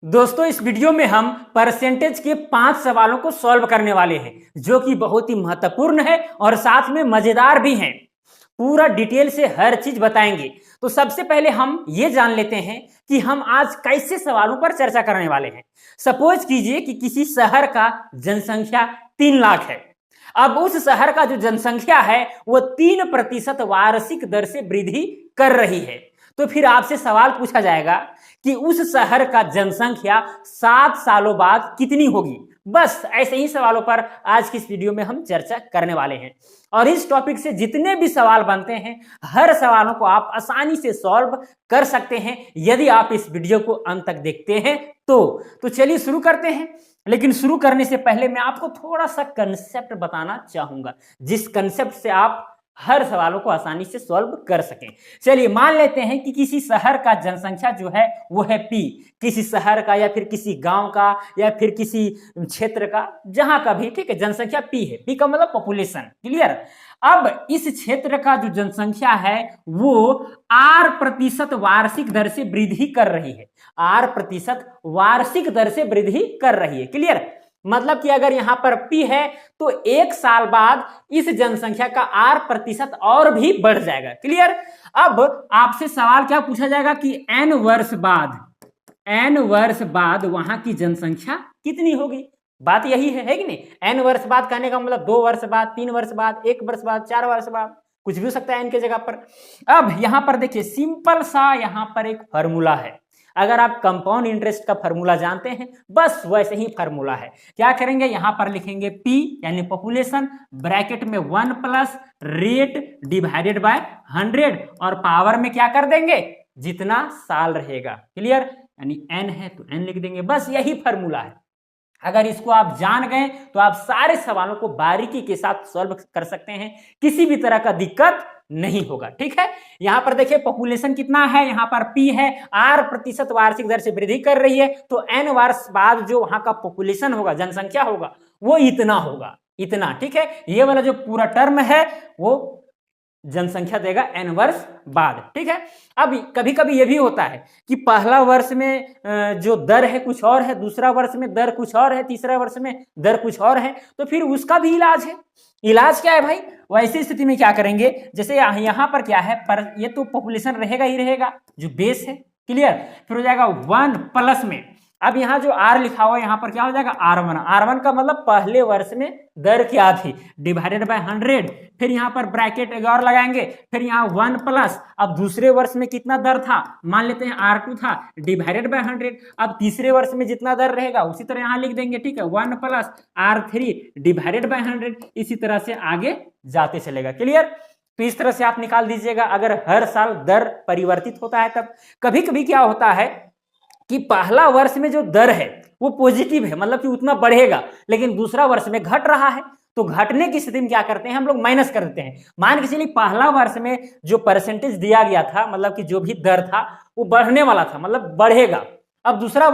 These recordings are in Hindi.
दोस्तों इस वीडियो में हम परसेंटेज के 5 सवालों को सॉल्व करने वाले हैं जो कि बहुत ही महत्वपूर्ण है और साथ में मजेदार भी हैं। पूरा डिटेल से हर चीज बताएंगे। तो सबसे पहले हम ये जान लेते हैं कि हम आज कैसे सवालों पर चर्चा करने वाले हैं। सपोज कीजिए कि किसी शहर का जनसंख्या 3 लाख है। अब उस शहर का जो जनसंख्या है वो 3% वार्षिक दर से वृद्धि कर रही है। तो फिर आपसे सवाल पूछा जाएगा कि उस शहर का जनसंख्या 7 सालों बाद कितनी होगी। बस ऐसे ही सवालों पर आज की इस वीडियो में हम चर्चा करने वाले हैं और इस टॉपिक से जितने भी सवाल बनते हैं हर सवालों को आप आसानी से सॉल्व कर सकते हैं यदि आप इस वीडियो को अंत तक देखते हैं तो चलिए शुरू करते हैं। लेकिन शुरू करने से पहले मैं आपको थोड़ा सा कंसेप्ट बताना चाहूंगा जिस कंसेप्ट से आप हर सवालों को आसानी से सॉल्व कर सकें। चलिए मान लेते हैं कि किसी शहर का जनसंख्या जो है वो है P, किसी शहर का या फिर किसी गांव का या फिर किसी क्षेत्र का, जहां का भी, ठीक है, जनसंख्या P है। P का मतलब पॉपुलेशन, क्लियर। अब इस क्षेत्र का जो जनसंख्या है वो R% वार्षिक दर से वृद्धि कर रही है। R% वार्षिक दर से वृद्धि कर रही है, क्लियर। मतलब कि अगर यहां पर P है तो 1 साल बाद इस जनसंख्या का R% और भी बढ़ जाएगा, क्लियर। अब आपसे सवाल क्या पूछा जाएगा कि n वर्ष बाद वहां की जनसंख्या कितनी होगी। बात यही है कि नहीं। n वर्ष बाद कहने का मतलब 2 वर्ष बाद, 3 वर्ष बाद, 1 वर्ष बाद, 4 वर्ष बाद, कुछ भी हो सकता है n के जगह पर। अब यहां पर देखिए सिंपल सा यहां पर एक फॉर्मूला है। अगर आप कंपाउंड इंटरेस्ट का फॉर्मूला जानते हैं बस वैसे ही फॉर्मूला है। क्या करेंगे, यहां पर लिखेंगे P यानी पॉपुलेशन, ब्रैकेट में 1 प्लस रेट डिवाइडेड बाय 100 और पावर में क्या कर देंगे जितना साल रहेगा, क्लियर। यानी n है तो n लिख देंगे, बस यही फॉर्मूला है। अगर इसको आप जान गए तो आप सारे सवालों को बारीकी के साथ सॉल्व कर सकते हैं, किसी भी तरह का दिक्कत नहीं होगा, ठीक है। यहां पर देखिए पॉपुलेशन कितना है, यहां पर P है, R% वार्षिक दर से वृद्धि कर रही है तो n वर्ष बाद जो वहां का पॉपुलेशन होगा, जनसंख्या होगा, वो इतना होगा, इतना, ठीक है। ये वाला जो पूरा टर्म है वो जनसंख्या देगा n वर्ष बाद, ठीक है। अब कभी कभी ये भी होता है कि पहला वर्ष में जो दर है कुछ और है, दूसरा वर्ष में दर कुछ और है, तीसरा वर्ष में दर कुछ और है, तो फिर उसका भी इलाज है। इलाज क्या है भाई, वैसी स्थिति में क्या करेंगे, जैसे यहाँ पर क्या है, पर ये तो पॉपुलेशन रहेगा ही रहेगा जो बेस है, क्लियर। फिर हो जाएगा 1 प्लस में, अब यहाँ जो R लिखा हुआ है यहाँ पर क्या हो जाएगा R1 का मतलब पहले वर्ष में दर क्या थी डिवाइडेड बाय 100, फिर यहाँ पर ब्रैकेट और लगाएंगे, फिर यहाँ 1 प्लस, अब दूसरे वर्ष में कितना दर था, मान लेते हैं R2 था, डिवाइडेड बाय 100, अब तीसरे वर्ष में जितना दर रहेगा उसी तरह यहाँ लिख देंगे, ठीक है, 1 प्लस R3 डिवाइडेड बाय 100, इसी तरह से आगे जाते चलेगा, क्लियर। तो इस तरह से आप निकाल दीजिएगा अगर हर साल दर परिवर्तित होता है तब। कभी कभी क्या होता है कि पहला वर्ष में जो दर है वो पॉजिटिव है, मतलब कि उतना बढ़ेगा, लेकिन दूसरा वर्ष में घट रहा है, तो घटने की स्थिति में क्या करते हैं हम लोग माइनस कर देते हैं। मान के चलिए पहला वर्ष में जो परसेंटेज दिया गया था, मतलब कि जो भी दर था वो बढ़ने वाला था, मतलब बढ़ेगा। अब दूसरा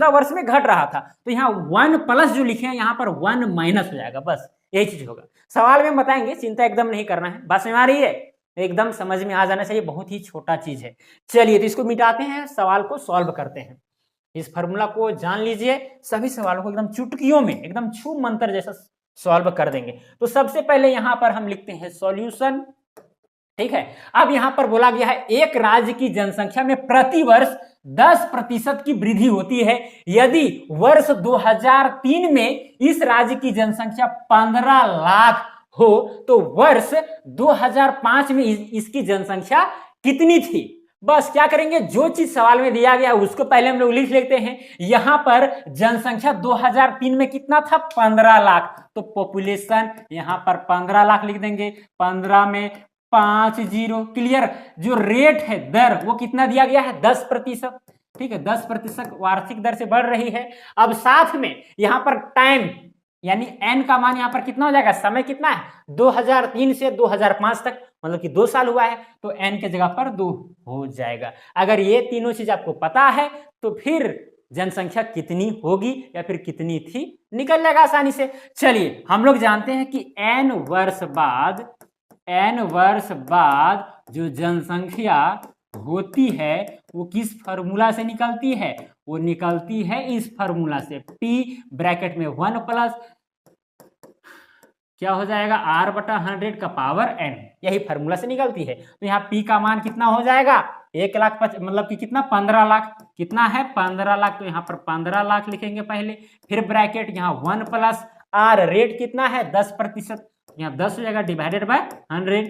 वर्ष में घट रहा था तो यहाँ 1 प्लस जो लिखे हैं यहाँ पर 1 माइनस हो जाएगा, बस यही चीज होगा। सवाल में बताएंगे, चिंता एकदम नहीं करना है। बात समझ आ रही है, एकदम समझ में आ जाना चाहिए, बहुत ही छोटा चीज है। चलिए तो इसको मिटाते हैं, सवाल को सॉल्व करते हैं। इस फॉर्मूला को जान लीजिए, सभी सवालों को एकदम चुटकियों में, एकदम छू मंत्र जैसा सॉल्व कर देंगे। तो सबसे पहले यहां पर हम लिखते हैं सॉल्यूशन, ठीक है। अब यहां पर बोला गया है एक राज्य की जनसंख्या में प्रति वर्ष 10% की वृद्धि होती है यदि वर्ष 2003 में इस राज्य की जनसंख्या 15 लाख हो तो वर्ष 2005 में इसकी जनसंख्या कितनी थी। बस क्या करेंगे, जो चीज सवाल में दिया गया उसको पहले हम लोग लिख लेते हैं। यहां पर जनसंख्या 2003 में कितना था, 15 लाख, तो पॉपुलेशन यहां पर 15 लाख लिख देंगे, 15 में 50, क्लियर। जो रेट है दर वो कितना दिया गया है 10%, ठीक है, 10% वार्षिक दर से बढ़ रही है। अब साथ में यहां पर टाइम यानी n का मान यहाँ पर कितना हो जाएगा, समय कितना है 2003 से 2005 तक, मतलब कि 2 साल हुआ है, तो n के जगह पर 2 हो जाएगा। अगर ये तीनों चीज आपको पता है तो फिर जनसंख्या कितनी होगी या फिर कितनी थी निकल जाएगा आसानी से। चलिए हम लोग जानते हैं कि n वर्ष बाद जो जनसंख्या होती है वो किस फॉर्मूला से निकलती है, वो निकलती है इस फॉर्मूला से, P ब्रैकेट में 1 प्लस क्या हो जाएगा R/100 का पावर n, यही फॉर्मूला से निकलती है। तो यहाँ P का मान कितना हो जाएगा 1 लाख मतलब कि कितना 15 लाख, कितना है 15 लाख, तो यहाँ पर 15 लाख लिखेंगे पहले, फिर ब्रैकेट यहाँ 1 प्लस R रेट कितना है 10%, यहाँ 10 हो जाएगा डिवाइडेड बाय 100,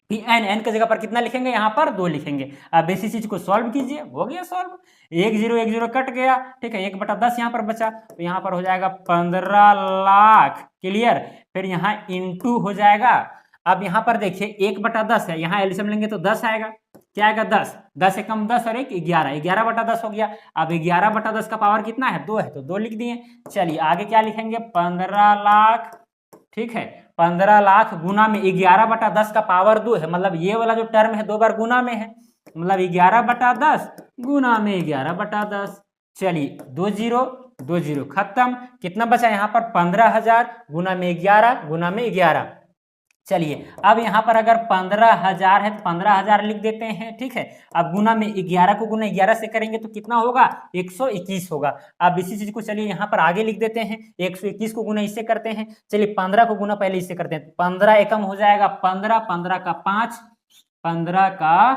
फिर n की जगह पर कितना लिखेंगे यहाँ पर 2 लिखेंगे। अब इसी चीज को सॉल्व कीजिए, हो गया सॉल्व, 1 0 कट गया, ठीक है 1/10 यहाँ पर बचा, तो यहाँ पर हो जाएगा 15 लाख, क्लियर। फिर यहाँ इंटू हो जाएगा, अब यहाँ पर देखिए 1/10 है, यहाँ एलसीएम लेंगे तो 10 आएगा, क्या आएगा 10, 10 से कम 10 और 1 11, 11/10 हो गया। अब 11/10 का पावर कितना है 2 है, तो 2 लिख दिए। चलिए आगे क्या लिखेंगे 15 लाख, ठीक है 15 लाख गुना में 11/10 का पावर 2 है, मतलब ये वाला जो टर्म है 2 बार गुना में है, मतलब 11/10 गुना में 11/10। चलिए 2 0 खत्म, कितना बचा यहाँ पर 15,000 गुना में 11 गुना में 11। चलिए अब यहाँ पर अगर 15,000 है तो 15,000 लिख देते हैं, ठीक है। अब गुना में 11 को गुना 11 से करेंगे तो कितना होगा 121 होगा। अब इसी चीज को चलिए यहाँ पर आगे लिख देते हैं, 121 को गुना इससे करते हैं, चलिए 15 को गुना पहले इससे करते हैं, 15 एकम हो जाएगा 15, 15 का 5, 15 का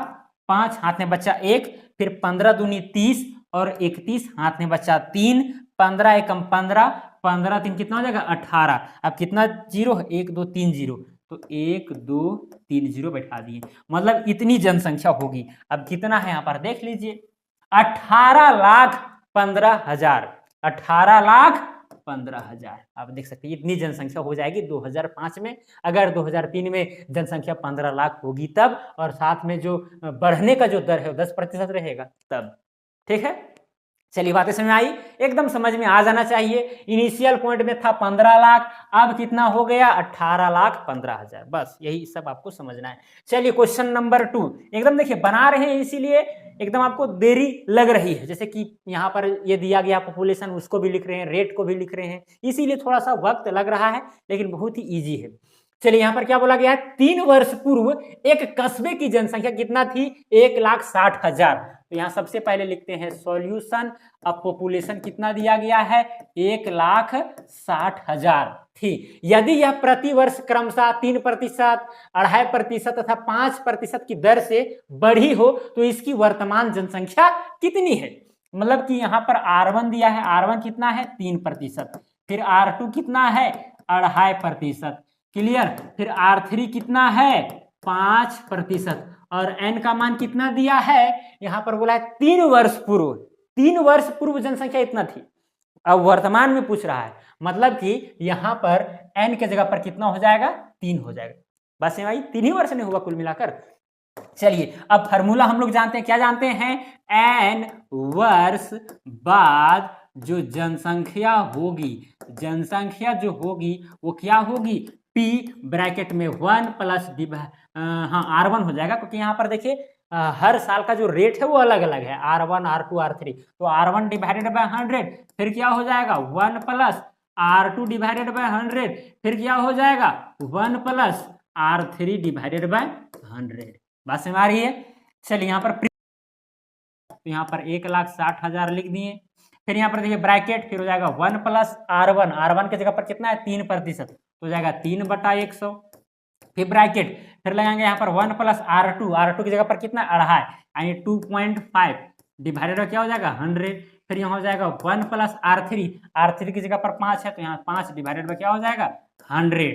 5 हाथ में बच्चा 1, फिर 15 दूनी 30 और 31 हाथ में बच्चा 3, 15 एकम 15, 15 3 कितना हो जाएगा 18। अब कितना जीरो है 1 2 3 0, तो 1 2 3 0 बैठा दिए, मतलब इतनी जनसंख्या होगी। अब कितना है यहाँ पर देख लीजिए 18,15,000, 18,15,000। आप देख सकते हैं इतनी जनसंख्या हो जाएगी 2005 में। अगर 2003 में जनसंख्या 15 लाख होगी तब, और साथ में जो बढ़ने का जो दर है 10% रहेगा तब, ठीक है। चलिए बातें समझ में आई, एकदम समझ में आ जाना चाहिए। इनिशियल पॉइंट में था 15 लाख, अब कितना हो गया 18,15,000, बस यही सब आपको समझना है। चलिए क्वेश्चन नंबर 2, एकदम देखिए बना रहे हैं इसीलिए एकदम आपको देरी लग रही है, जैसे कि यहाँ पर ये दिया गया पॉपुलेशन उसको भी लिख रहे हैं, रेट को भी लिख रहे हैं, इसीलिए थोड़ा सा वक्त लग रहा है, लेकिन बहुत ही ईजी है। चलिए यहाँ पर क्या बोला गया है 3 वर्ष पूर्व एक कस्बे की जनसंख्या कितना थी 1,60,000। तो यहाँ सबसे पहले लिखते हैं सॉल्यूशन। अब पॉपुलेशन कितना दिया गया है 1,60,000 थी। यदि यह प्रति वर्ष क्रमशः 3%, 2.5% तथा 5% की दर से बढ़ी हो तो इसकी वर्तमान जनसंख्या कितनी है। मतलब कि यहाँ पर R1 दिया है, R1 कितना है 3%, फिर R2 कितना है 2.5%, क्लियर। फिर R3 कितना है 5%, और n का मान कितना दिया है यहाँ पर बोला है 3 वर्ष पूर्व, 3 वर्ष पूर्व जनसंख्या इतना थी। अब वर्तमान में पूछ रहा है, मतलब कि यहाँ पर n के जगह पर कितना हो जाएगा 3 हो जाएगा। बस भाई 3 ही वर्ष नहीं हुआ कुल मिलाकर। चलिए अब फार्मूला हम लोग जानते हैं, क्या जानते हैं n वर्ष बाद जो जनसंख्या होगी, जनसंख्या जो होगी वो क्या होगी P ब्रैकेट में 1 प्लस R1 हो जाएगा, क्योंकि यहाँ पर देखिए हर साल का जो रेट है वो अलग अलग है, R1 R2 R3, तो R1 डिवाइडेड बाय 100, फिर क्या हो जाएगा 1 प्लस R2 डिवाइडेड बाय 100, फिर क्या हो जाएगा 1 प्लस R3 डिवाइडेड बाय 100। बात समझ आ रही है। चलिए यहाँ पर तो यहाँ पर 1,60,000 लिख दिए, फिर यहाँ पर देखिए ब्रैकेट, फिर हो जाएगा 1 प्लस R1, R1 की जगह पर कितना है 3%, तो हो जाएगा 3/100, फिर ब्रैकेट, फिर लगाएंगे यहाँ पर 1 प्लस R2, R2 की जगह पर कितना 2.5 यानी 2.5 डिवाइडेड बाय क्या हो जाएगा 100, फिर यहाँ हो जाएगा 1 प्लस R3, R3 की जगह पर 5 है तो यहाँ 5 डिवाइडेड बाय क्या हो जाएगा 100,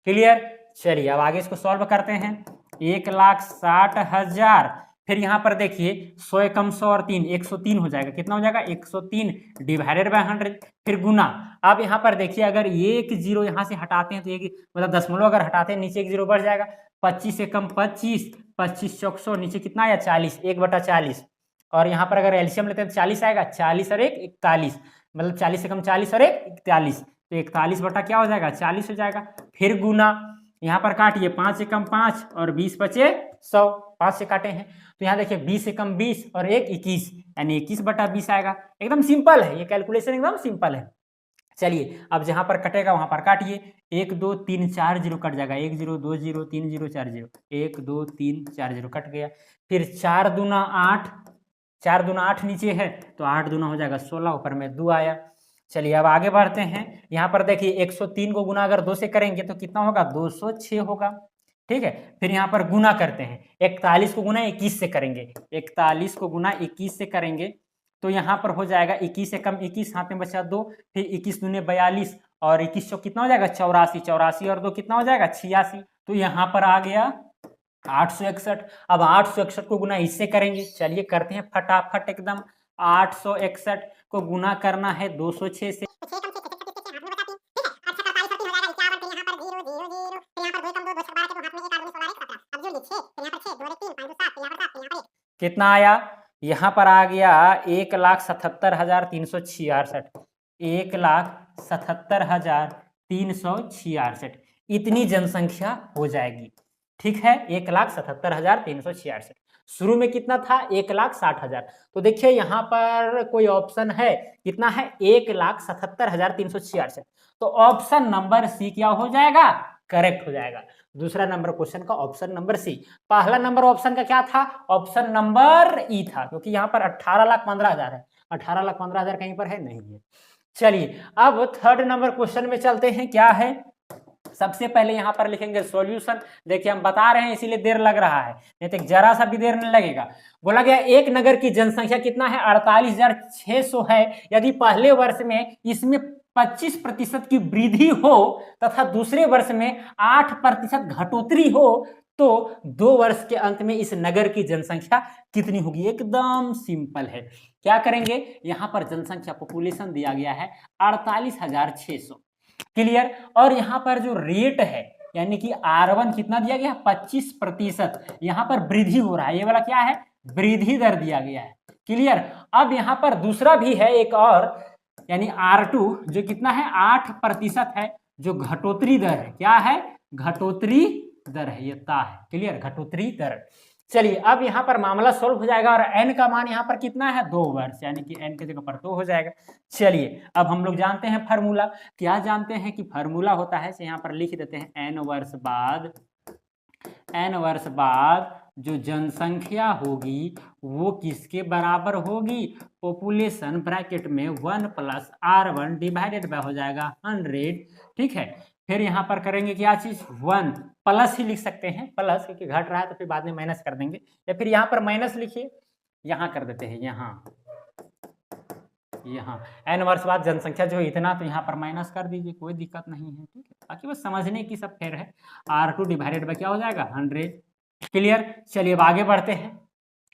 क्लियर। चलिए अब आगे इसको सॉल्व करते हैं। 1,60,000, फिर यहाँ पर देखिए 100 कम 100 और 3 103 हो जाएगा, कितना हो जाएगा 103 डिवाइडेड बाय 100, फिर गुना। अब यहाँ पर देखिए अगर 1 0 यहाँ से हटाते हैं तो एक मतलब दशमलव अगर हटाते हैं नीचे 1 0 बढ़ जाएगा, 25 से कम 25, 25 चौक 100, नीचे कितना आया 40, 1/40, और यहाँ पर अगर एलसीएम लेते हैं तो 40 आएगा, 40 और 1 41, मतलब 40 से कम 40 और 1 41, तो 41 बटा क्या हो जाएगा 40 हो जाएगा, फिर गुना। यहाँ पर काटिए 5 से कम 5 और 20 बचे 100, 5 से काटे हैं तो यहाँ देखिए 20 से कम 20 और 1 21 यानी 21/20 आएगा। एकदम सिंपल है ये कैलकुलेशन, एकदम सिंपल है। चलिए अब जहाँ पर कटेगा वहाँ पर काटिए, 1 2 3 4 0 कट जाएगा, 1 0 2 0 3 0 4 0, 1 2 3 4 0 कट गया, फिर 4 दूना 8 4 दूना 8 नीचे है तो 8 दूना हो जाएगा 16, ऊपर में 2 आया। चलिए अब आगे बढ़ते हैं। यहाँ पर देखिए 103 को गुना अगर 2 से करेंगे तो कितना होगा, 206 होगा। ठीक है, फिर यहाँ पर गुना करते हैं, 41 को गुना 21 से करेंगे, 41 को गुना 21 से करेंगे तो यहाँ पर हो जाएगा 21 से कम 21, हाथ में बचा 2, फिर 21 दूने 42 और 21 कितना हो जाएगा 84, 84 और 2 कितना हो जाएगा 86। तो यहाँ पर आ गया 861। अब 861 को गुना इससे करेंगे, चलिए करते हैं फटाफट एकदम। 861 को गुना करना है 206 से, कितना आया, यहाँ पर आ गया 1,77,366, 1,77,366, इतनी जनसंख्या हो जाएगी। ठीक है, 1,77,366। शुरू में कितना था, 1,60,000। तो देखिए यहाँ पर कोई ऑप्शन है, कितना है 1,77,366। तो ऑप्शन नंबर सी क्या हो जाएगा, करेक्ट हो जाएगा। दूसरा नंबर क्वेश्चन का ऑप्शन नंबर सी। पहला नंबर ऑप्शन का क्या था, ऑप्शन नंबर ई था, क्योंकि यहाँ पर 18,15,000 है, 18,15,000 कहीं पर है, नहीं है। चलिए अब थर्ड नंबर क्वेश्चन में चलते हैं। क्या है, सबसे पहले यहाँ पर लिखेंगे सॉल्यूशन। देखिए हम बता रहे हैं इसीलिए देर लग रहा है, नहीं तो जरा सा भी देर नहीं लगेगा। बोला गया एक नगर की जनसंख्या कितना है, 48,600 है। यदि पहले वर्ष में इसमें 25% की वृद्धि हो तथा दूसरे वर्ष में 8% घटोतरी हो तो 2 वर्ष के अंत में इस नगर की जनसंख्या कितनी होगी। एकदम सिंपल है। क्या करेंगे, यहाँ पर जनसंख्या पॉपुलेशन दिया गया है 48,600, क्लियर। और यहाँ पर जो रेट है यानी कि R1 कितना दिया गया है, 25%। यहाँ पर वृद्धि हो रहा है, ये वाला क्या है, वृद्धि दर दिया गया है, क्लियर। अब यहाँ पर दूसरा भी है एक और, यानी R2 जो कितना है 8% है, जो घटोतरी दर है। क्या है, घटोतरी दर है, ये ता है, क्लियर, घटोतरी दर। चलिए अब यहाँ पर मामला सोल्व हो जाएगा और n का मान यहाँ पर कितना है, 2 वर्ष, यानी कि n की जगह पर 2 हो जाएगा। चलिए अब हम लोग जानते हैं फार्मूला। क्या जानते हैं कि फार्मूला होता है, यहाँ पर लिख देते हैं n वर्ष बाद जो जनसंख्या होगी वो किसके बराबर होगी, पॉपुलेशन ब्रैकेट में 1 + R1 डिवाइडेड बाय हो जाएगा 100। ठीक है, फिर यहाँ पर करेंगे क्या चीज, 1 प्लस ही लिख सकते हैं, प्लस, क्योंकि घट रहा है तो फिर बाद में माइनस कर देंगे, या फिर यहाँ पर माइनस लिखिए, यहाँ कर देते हैं, यहाँ n वर्ष बाद जनसंख्या जो इतना, तो यहाँ पर माइनस कर दीजिए, कोई दिक्कत नहीं है। ठीक है, बाकी बस समझने की सब फेर है। R2 डिवाइडेड बाय क्या हो जाएगा 100, क्लियर। चलिए अब आगे बढ़ते हैं।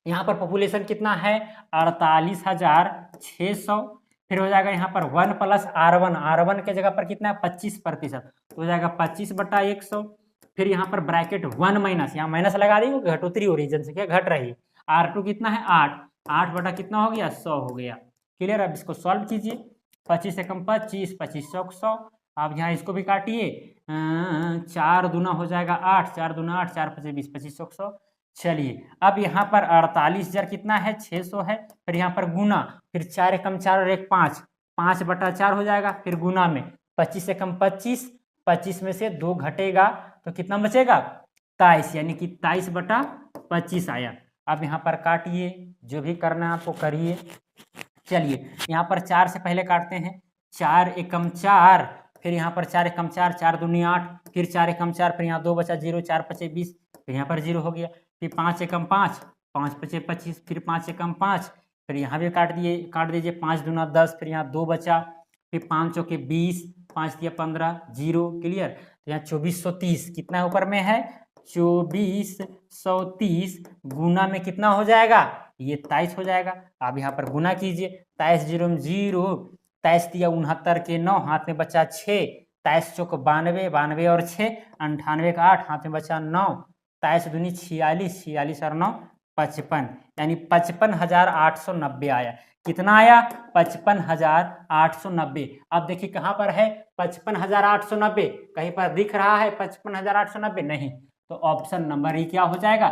यहाँ पर पॉपुलेशन कितना है 48,600, फिर हो जाएगा यहाँ पर 1 + R1, R1 के जगह पर कितना है 25%, तो हो जाएगा 25/100। फिर यहाँ पर ब्रैकेट 1 माइनस, यहाँ माइनस लगा दी, घटोतरी हो रही, जनसंख्या घट रही है। R2 कितना है 8, 8 बटा कितना हो गया 100 हो गया, क्लियर। अब इसको सॉल्व कीजिए, 25 से कम 25, 25 100 100। आप यहाँ इसको भी काटिए, 4 दूना हो जाएगा 8, 4 दूना 8, 4 × 20, 25 100। चलिए अब यहाँ पर 48,000 कितना है 600 है, फिर यहाँ पर गुना, फिर 4 एकम 4 और 1 5, 5/4 हो जाएगा, फिर गुना में 25 से कम 25, 25 में से 2 घटेगा तो कितना बचेगा 23, यानी कि 23/25 आया। अब यहाँ पर काटिए, जो भी करना है आपको करिए। चलिए यहाँ पर 4 से पहले काटते हैं, 4 एकम 4, फिर यहाँ पर 4 एकम 4, 4 दूनी 8, फिर 4 एकम 4, फिर यहाँ 2 बचा 0, 4 × 5 = 20, फिर यहाँ पर 0 हो गया, फिर 5 एकम 5, 5 × 5 = 25, फिर 5 एकम 5, फिर यहाँ भी काट दीजिए, 5 दूना 10, फिर यहाँ 2 बचा, फिर 5 चौके 20, 5 × 15 0, क्लियर। तो यहाँ 2430 कितना ऊपर में है 2430, गुना में कितना हो जाएगा, ये 23 हो जाएगा। अब यहाँ पर गुना कीजिए, 23 0 में 0, 23 दिया 69 के 9, हाथ में बचा 6, 23 चौक 92, 92 और 6 98 का 8, हाथ में बचा 9, 23 दूनी 46, 46 और 9 55, यानी 55,890 आया। कितना आया 55,890। अब देखिए कहाँ पर है 55,890, कहीं पर दिख रहा है 55,890 नहीं, तो ऑप्शन नंबर ही क्या हो जाएगा,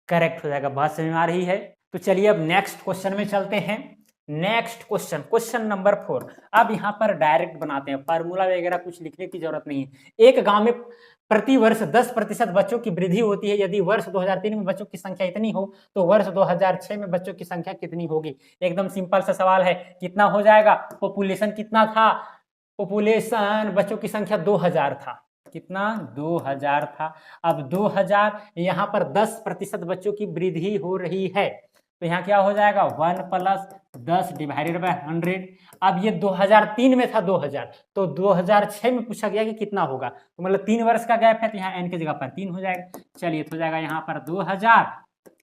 करेक्ट हो जाएगा। बात समझ में आ रही है। तो चलिए अब नेक्स्ट क्वेश्चन में चलते हैं। Next question, question number 4। अब यहाँ पर डायरेक्ट बनाते हैं, फार्मूला वगैरह कुछ लिखने की जरूरत नहीं है। एक गांव में प्रति वर्ष 10% बच्चों की वृद्धि होती है। यदि वर्ष 2003 में बच्चों की संख्या इतनी हो तो वर्ष 2006 में बच्चों की संख्या कितनी होगी। एकदम सिंपल सा सवाल है। कितना हो जाएगा, पॉपुलेशन कितना था, पॉपुलेशन बच्चों की संख्या 2000 था। कितना, 2000 था। अब 2000, यहाँ पर 10% बच्चों की वृद्धि हो रही है, तो यहाँ क्या हो जाएगा 1 + 10 डिवाइडेड बाय 100। अब ये 2003 में था 2000, तो 2006 में पूछा गया कि कितना होगा, तो मतलब 3 वर्ष का गैप है, तो यहाँ n की जगह पर 3 हो जाएगा। चलिए तो हो जाएगा यहाँ पर 2000,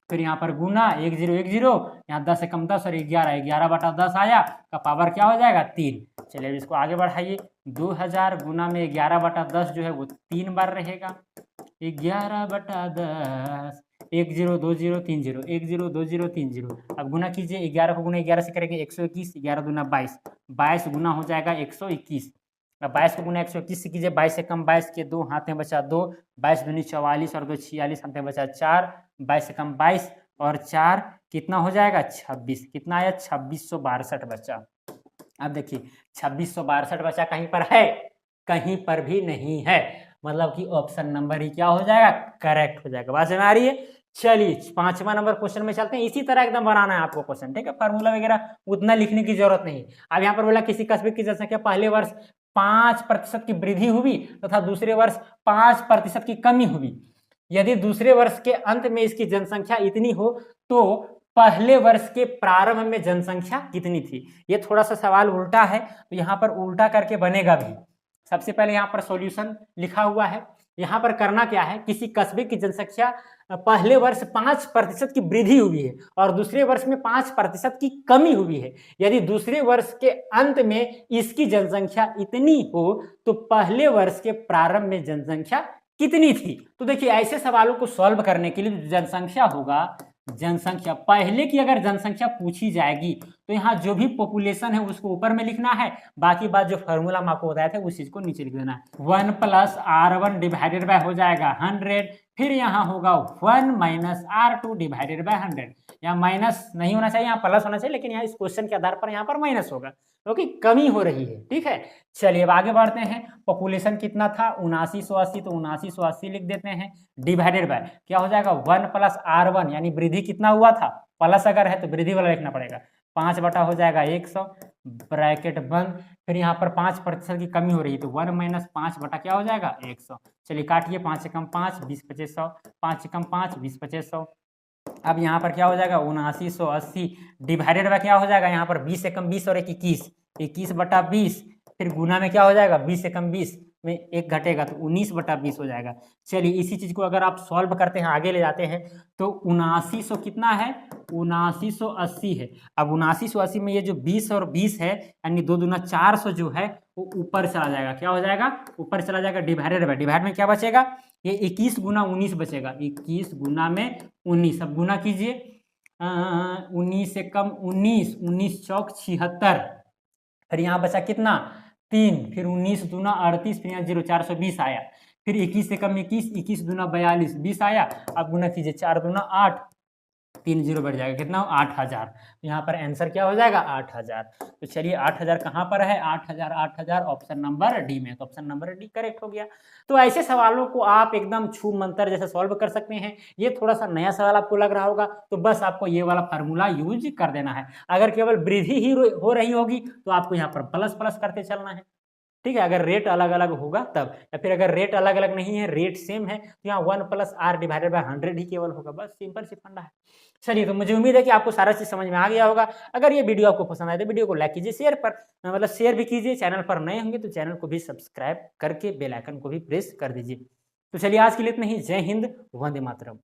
फिर यहाँ पर गुना 10 10, यहाँ 10 से कम 10 और 11 11/10 आया, का पावर क्या हो जाएगा 3। चलिए अब इसको आगे बढ़ाइए, 2000 गुना में 11/10 जो है वो 3 बार रहेगा, 11/10, 1 0 2 0 3 0, 1 0 2 0 3 0। अब गुना कीजिए, 11 को गुना 11 से करेंगे 121, 11 दूना 22, 22 गुना हो जाएगा 121। अब 22 को गुना 121 से कीजिए, 22 से कम 22 के 2 हाथ में बचा 2, 22 दूनी 44 और 2 46, हाथ में बचा 4, 22 से कम 22 और 4 कितना हो जाएगा 26। कितना आया 2662 बचा। अब देखिए 2662 बचा कहीं पर है, कहीं पर भी नहीं है, मतलब कि ऑप्शन नंबर ही क्या हो जाएगा, करेक्ट हो जाएगा। बात समझ आ रही है। चलिए 5वां नंबर क्वेश्चन में चलते हैं। इसी तरह एकदम बनाना है आपको क्वेश्चन, ठीक है, फार्मूला वगैरह उतना लिखने की जरूरत नहीं। अब यहाँ पर बोला किसी कस्बे की जनसंख्या पहले वर्ष 5% की वृद्धि हुई तथा दूसरे वर्ष 5% की कमी हुई। यदि दूसरे वर्ष के अंत में इसकी जनसंख्या इतनी हो तो पहले वर्ष के प्रारंभ में जनसंख्या कितनी थी। ये थोड़ा सा सवाल उल्टा है, तो यहाँ पर उल्टा करके बनेगा भी। सबसे पहले यहाँ पर सॉल्यूशन लिखा हुआ है। यहाँ पर करना क्या है, किसी कस्बे की जनसंख्या पहले वर्ष 5% की वृद्धि हुई है और दूसरे वर्ष में 5% की कमी हुई है। यदि दूसरे वर्ष के अंत में इसकी जनसंख्या इतनी हो तो पहले वर्ष के प्रारंभ में जनसंख्या कितनी थी। तो देखिए ऐसे सवालों को सॉल्व करने के लिए जनसंख्या होगा, जनसंख्या पहले की अगर जनसंख्या पूछी जाएगी तो यहाँ जो भी पॉपुलेशन है उसको ऊपर में लिखना है, बाकी बात जो फॉर्मूला मैं आपको बताया था उस चीज को नीचे लिख देना है। 1 + R1 डिवाइडेड बाय हो जाएगा 100, फिर यहाँ होगा 1 - R2 डिवाइडेड बाय 100। यहाँ माइनस नहीं होना चाहिए, यहाँ प्लस होना चाहिए, लेकिन यहाँ इस क्वेश्चन के आधार पर यहाँ पर माइनस होगा क्योंकि कमी हो रही है, ठीक है। चलिए अब आगे बढ़ते हैं। पॉपुलेशन कितना था 7980, तो 7980 लिख देते हैं, डिवाइडेड बाय क्या हो जाएगा 1 + R1, यानी वृद्धि कितना हुआ था, प्लस अगर है तो वृद्धि वाला लिखना पड़ेगा, 5 बटा हो जाएगा 100, ब्रैकेट बंद। फिर यहाँ पर 5% की कमी हो रही है तो 1 - 5 बटा क्या हो जाएगा 100। चलिए काटिए, 5 से कम 5 20 25 100, 5 से कम 5 20 25 100। अब यहाँ पर क्या हो जाएगा 7980 डिवाइडेड बाय क्या हो जाएगा, यहाँ पर 20 से कम 20 और 21, 21 बटा 20, फिर गुना में क्या हो जाएगा 20 से कम 20 में 1 घटेगा तो 19 बटा 20 हो जाएगा। चलिए इसी चीज को अगर आप सॉल्व करते हैं, आगे ले जाते हैं, तो 7900 कितना है 7980 है। अब 7980 में ये जो 20 और 20 है यानी 2 दूना 400 जो है वो ऊपर चला जाएगा, क्या हो जाएगा ऊपर चला जाएगा, डिवाइडेड बाय, डिवाइड में क्या बचेगा, ये 21 गुना 19 बचेगा, 21 गुना में 19। अब गुना कीजिए, 19 से कम 19, 19 चौक 76, फिर यहाँ बचा कितना 3, फिर 19 दूना 38, फिर यहाँ 0 420 आया, फिर 21 से कम 21, 21 दूना 42 20 आया। अब गुना कीजिए, 4 दूना 8, 3 0 बढ़ जाएगा, कितना 8000। यहाँ पर आंसर क्या हो जाएगा 8000। तो चलिए 8000 कहाँ पर है, 8000 8000 ऑप्शन नंबर डी में, तो ऑप्शन नंबर डी करेक्ट हो गया। तो ऐसे सवालों को आप एकदम छू मंतर जैसे सॉल्व कर सकते हैं। ये थोड़ा सा नया सवाल आपको लग रहा होगा तो बस आपको ये वाला फार्मूला यूज कर देना है। अगर केवल वृद्धि ही हो रही होगी तो आपको यहाँ पर प्लस प्लस करते चलना है, ठीक है। अगर रेट अलग अलग होगा तब, या फिर अगर रेट अलग अलग नहीं है, रेट सेम है, तो यहाँ 1 + R डिवाइडेड बाय 100 ही केवल होगा, बस सिंपल सी फंडा है। चलिए तो मुझे उम्मीद है कि आपको सारा चीज समझ में आ गया होगा। अगर ये वीडियो आपको पसंद आए तो वीडियो को लाइक कीजिए, शेयर भी कीजिए। चैनल पर नए होंगे तो चैनल को भी सब्सक्राइब करके बेल आइकन को भी प्रेस कर दीजिए। तो चलिए आज के लिए इतना ही। जय हिंद, वंदे मातरम।